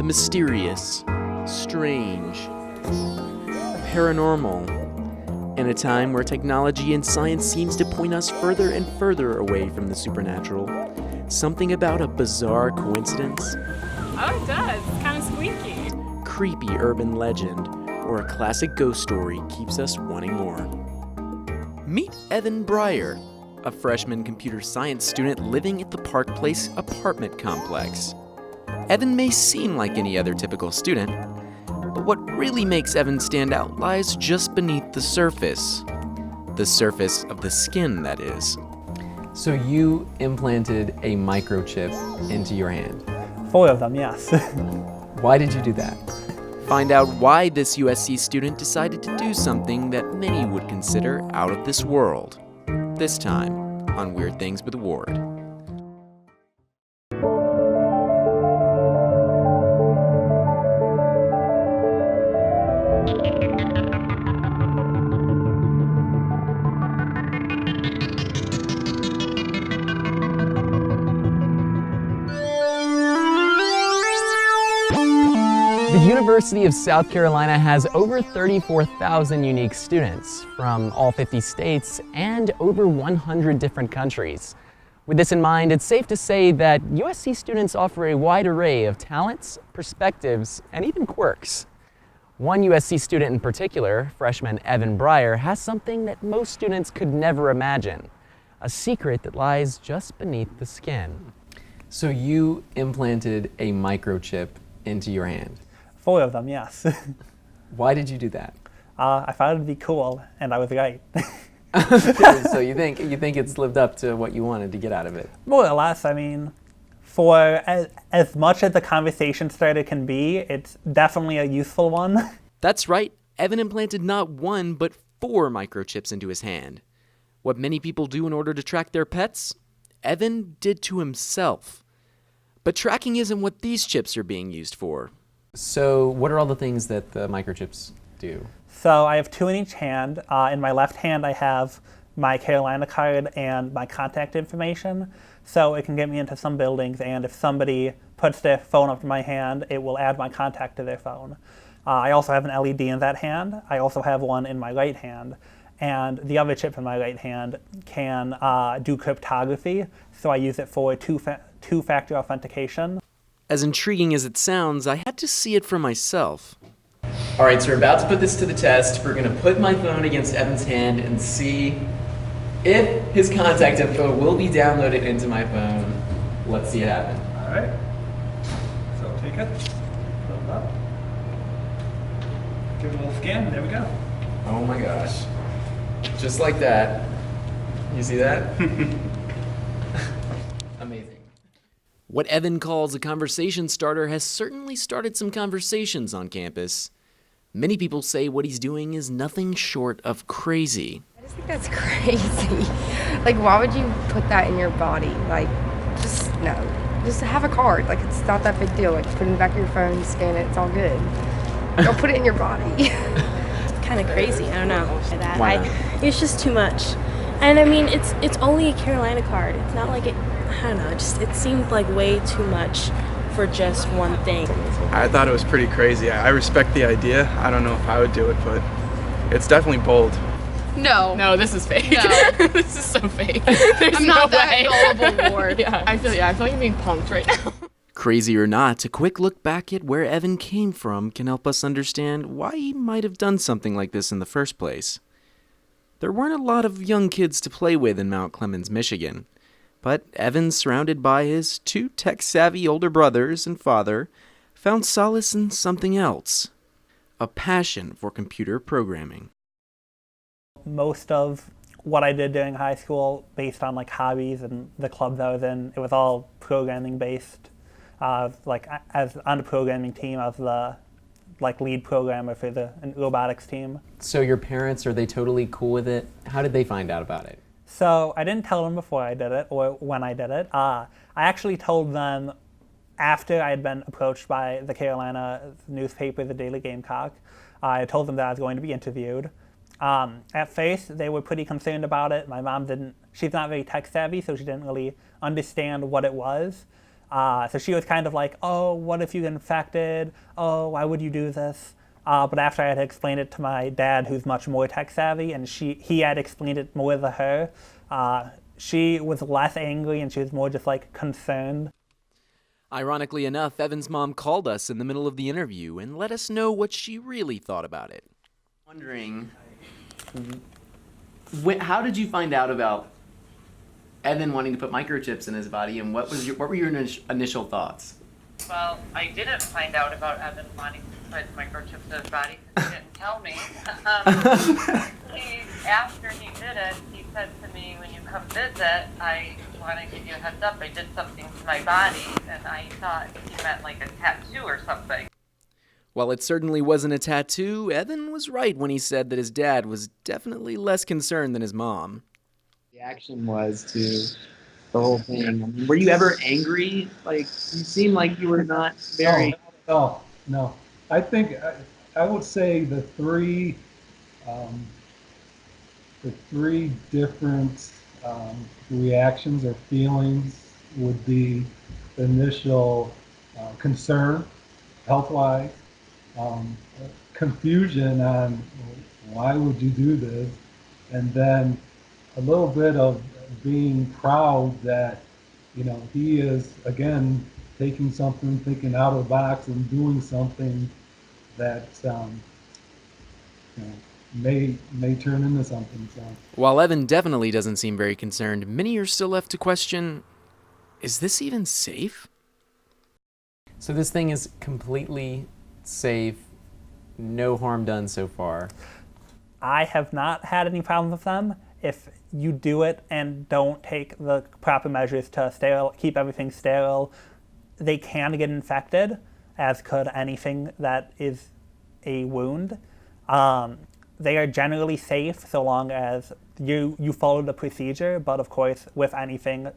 mysterious, strange, paranormal, and a time where technology and science seems to point us further and further away from the supernatural. Something about a bizarre coincidence? Oh, it does. It's kind of squeaky. Creepy urban legend, or a classic ghost story keeps us wanting more. Meet Evan Bryer, a freshman computer science student living at the Park Place apartment complex. Evan may seem like any other typical student, but what really makes Evan stand out lies just beneath the surface. The surface of the skin, that is. So you implanted a microchip into your hand. 4 of them, yes. Why did you do that? Find out why this USC student decided to do something that many would consider out of this world. This time on Weird Things with Ward. The University of South Carolina has over 34,000 unique students from all 50 states and over 100 different countries. With this in mind, it's safe to say that USC students offer a wide array of talents, perspectives, and even quirks. One USC student in particular, freshman Evan Bryer, has something that most students could never imagine, a secret that lies just beneath the skin. So you implanted a microchip into your hand. 4 of them, yes. Why did you do that? I thought it'd be cool, and I was right. So you think it's lived up to what you wanted to get out of it? More or less, I mean, for as much as the conversation starter can be, it's definitely a useful one. That's right, Evan implanted not 1, but 4 microchips into his hand. What many people do in order to track their pets, Evan did to himself. But tracking isn't what these chips are being used for. So what are all the things that the microchips do? So I have 2 in each hand. In my left hand, I have my Carolina card and my contact information. So it can get me into some buildings, and if somebody puts their phone up to my hand, it will add my contact to their phone. I also have an LED in that hand. I also have one in my right hand. And the other chip in my right hand can do cryptography, so I use it for two-factor authentication. As intriguing as it sounds, I had to see it for myself. All right, so we're about to put this to the test. We're gonna put my phone against Evan's hand and see if his contact info will be downloaded into my phone. Let's see it happen. All right. So take it, build up, give it a little scan, there we go. Oh my gosh. Just like that. You see that? Amazing. What Evan calls a conversation starter has certainly started some conversations on campus. Many people say what he's doing is nothing short of crazy. I just think that's crazy. Like, why would you put that in your body? Like, just no. Just have a card. Like, it's not that big deal. Like, put it in the back of your phone, scan it, it's all good. Don't put it in your body. Kind of crazy. I don't know. Why not? It's just too much. And I mean, it's only a Carolina card. It's not like it. I don't know. It seemed like way too much for just one thing. I thought it was pretty crazy. I respect the idea. I don't know if I would do it, but it's definitely bold. No, this is fake. No. This is so fake. There's I'm no not that way. gullible, Ward. Yeah, I feel like I'm being punked right now. Crazy or not, a quick look back at where Evan came from can help us understand why he might have done something like this in the first place. There weren't a lot of young kids to play with in Mount Clemens, Michigan, but Evan, surrounded by his 2 tech-savvy older brothers and father, found solace in something else, a passion for computer programming. Most of what I did during high school, based on like hobbies and the clubs I was in, it was all programming based. Like as on the programming team, I was the lead programmer for the robotics team. So your parents, are they totally cool with it? How did they find out about it? So I didn't tell them before I did it or when I did it. I actually told them after I had been approached by the Carolina newspaper, the Daily Gamecock. I told them that I was going to be interviewed. At first, they were pretty concerned about it. My mom she's not very tech savvy, so she didn't really understand what it was. So she was kind of like, oh, what if you get infected? Oh, why would you do this? But after I had explained it to my dad, who's much more tech savvy, and he had explained it more to her, she was less angry and she was more just like concerned. Ironically enough, Evan's mom called us in the middle of the interview and let us know what she really thought about it. Wondering, how did you find out about Evan wanting to put microchips in his body, and what were your initial thoughts? Well, I didn't find out about Evan wanting to put microchips in his body because he didn't tell me. After he did it, he said to me, when you come visit, I want to give you a heads up. I did something to my body, and I thought he meant like a tattoo or something. While it certainly wasn't a tattoo, Evan was right when he said that his dad was definitely less concerned than his mom. Reaction was to the whole thing. I mean, were you ever angry? Like, you seem like you were not very... No. I think I would say the three different reactions or feelings would be the initial concern, health-wise, confusion on why would you do this, and then a little bit of being proud that, he is, again, taking something, thinking out of the box and doing something that may turn into something. So. While Evan definitely doesn't seem very concerned, many are still left to question, is this even safe? So this thing is completely safe, no harm done so far. I have not had any problems with them. If you do it and don't take the proper measures to keep everything sterile, they can get infected, as could anything that is a wound. They are generally safe so long as you follow the procedure, but of course with anything,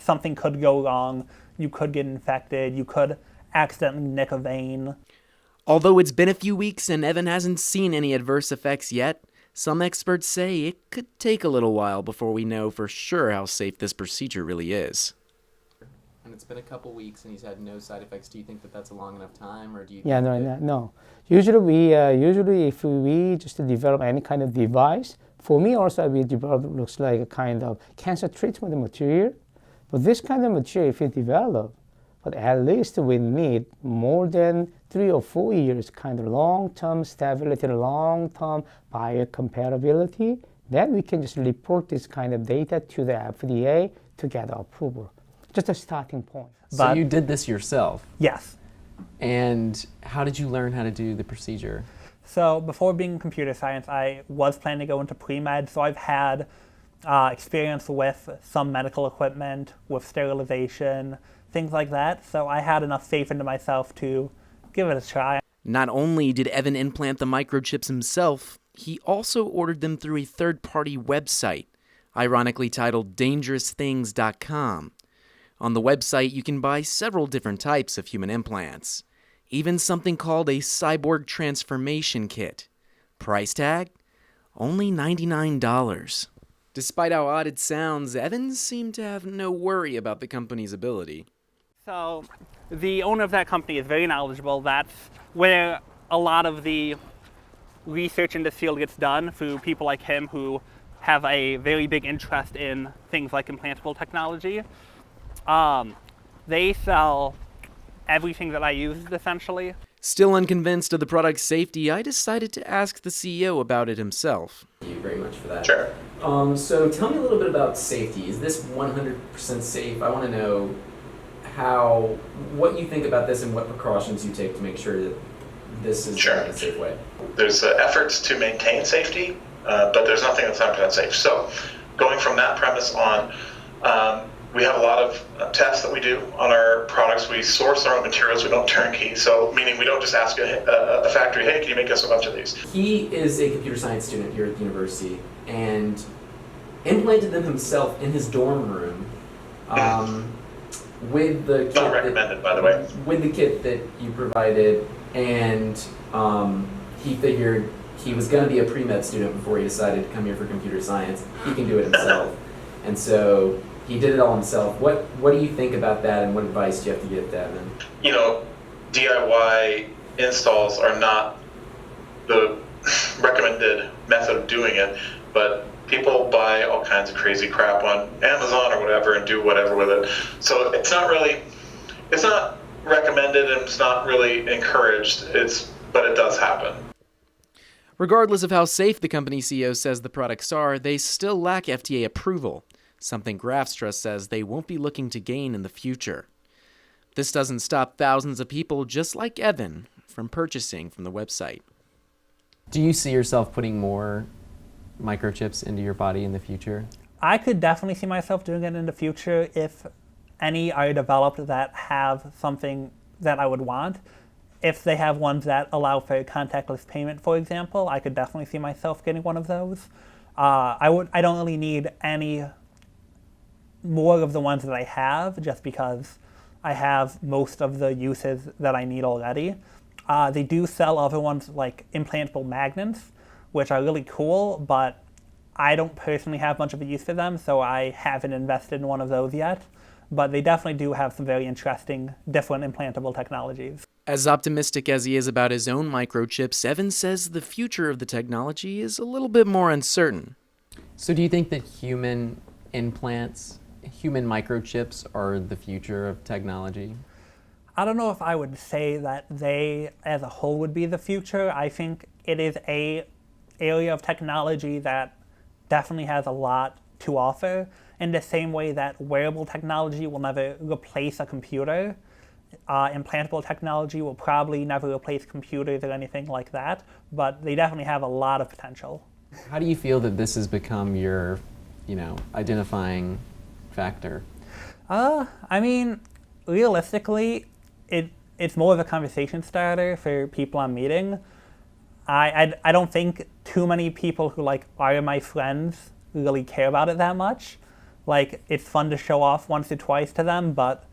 something could go wrong. You could get infected, you could accidentally nick a vein. Although it's been a few weeks and Evan hasn't seen any adverse effects yet, some experts say it could take a little while before we know for sure how safe this procedure really is. And it's been a couple weeks and he's had no side effects. Do you think that that's a long enough time, or do you? Yeah, no. Usually if we just develop any kind of device, for me also we develop looks like a kind of cancer treatment material. But this kind of material, if you develop, but at least we need more than 3 or 4 years kind of long-term stability, long-term biocompatibility, then we can just report this kind of data to the FDA to get approval. Just a starting point. So you did this yourself? Yes. And how did you learn how to do the procedure? So before being in computer science, I was planning to go into pre-med, so I've had experience with some medical equipment, with sterilization, things like that. So I had enough faith into myself to give it a try. Not only did Evan implant the microchips himself, he also ordered them through a third-party website, ironically titled dangerousthings.com. On the website, you can buy several different types of human implants, even something called a cyborg transformation kit. Price tag? Only $99. Despite how odd it sounds, Evan seemed to have no worry about the company's ability. So the owner of that company is very knowledgeable. That's where a lot of the research in this field gets done, through people like him who have a very big interest in things like implantable technology. They sell everything that I use, essentially. Still unconvinced of the product's safety, I decided to ask the CEO about it himself. Thank you very much for that. Sure. So tell me a little bit about safety. Is this 100% safe? I want to know what you think about this and what precautions you take to make sure that this is done in a safe way. There's efforts to maintain safety, but there's nothing that's 100% safe. So going from that premise on, we have a lot of tests that we do on our products. We source our own materials. We don't turnkey. So meaning we don't just ask a factory, hey, can you make us a bunch of these? He is a computer science student here at the university and implanted them himself in his dorm room with the kit. Not recommended, by the way. With the kit that you provided, and he figured he was going to be a pre-med student before he decided to come here for computer science. He can do it himself. And so he did it all himself. What do you think about that, and what advice do you have to give to Evan? You know, DIY installs are not the recommended method of doing it, but people buy all kinds of crazy crap on Amazon or whatever and do whatever with it. So it's not recommended and it's not really encouraged, but it does happen. Regardless of how safe the company CEO says the products are, they still lack FDA approval, something Grafstra says they won't be looking to gain in the future. This doesn't stop thousands of people just like Evan from purchasing from the website. Do you see yourself putting more microchips into your body in the future? I could definitely see myself doing it in the future if any are developed that have something that I would want. If they have ones that allow for contactless payment, for example, I could definitely see myself getting one of those. I don't really need any more of the ones that I have, just because I have most of the uses that I need already. They do sell other ones like implantable magnets, which are really cool, but I don't personally have much of a use for them, so I haven't invested in one of those yet. But they definitely do have some very interesting, different implantable technologies. As optimistic as he is about his own microchips, Evan says the future of the technology is a little bit more uncertain. So do you think that human implants, human microchips are the future of technology? I don't know if I would say that they, as a whole, would be the future. I think it is an area of technology that definitely has a lot to offer. In the same way that wearable technology will never replace a computer, implantable technology will probably never replace computers or anything like that, but they definitely have a lot of potential. How do you feel that this has become your, identifying factor? I mean, realistically, it's more of a conversation starter for people I'm meeting. I don't think too many people who are my friends really care about it that much. It's fun to show off once or twice to them, but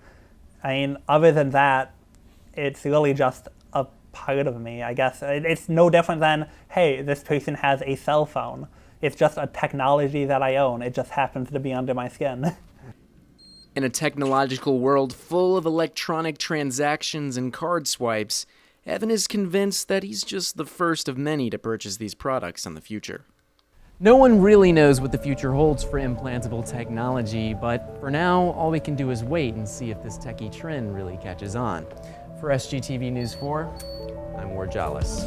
I mean, other than that, it's really just a part of me, I guess. It's no different than, hey, this person has a cell phone. It's just a technology that I own. It just happens to be under my skin. In a technological world full of electronic transactions and card swipes, Evan is convinced that he's just the first of many to purchase these products in the future. No one really knows what the future holds for implantable technology, but for now, all we can do is wait and see if this techie trend really catches on. For SGTV News 4, I'm Ward Jollis.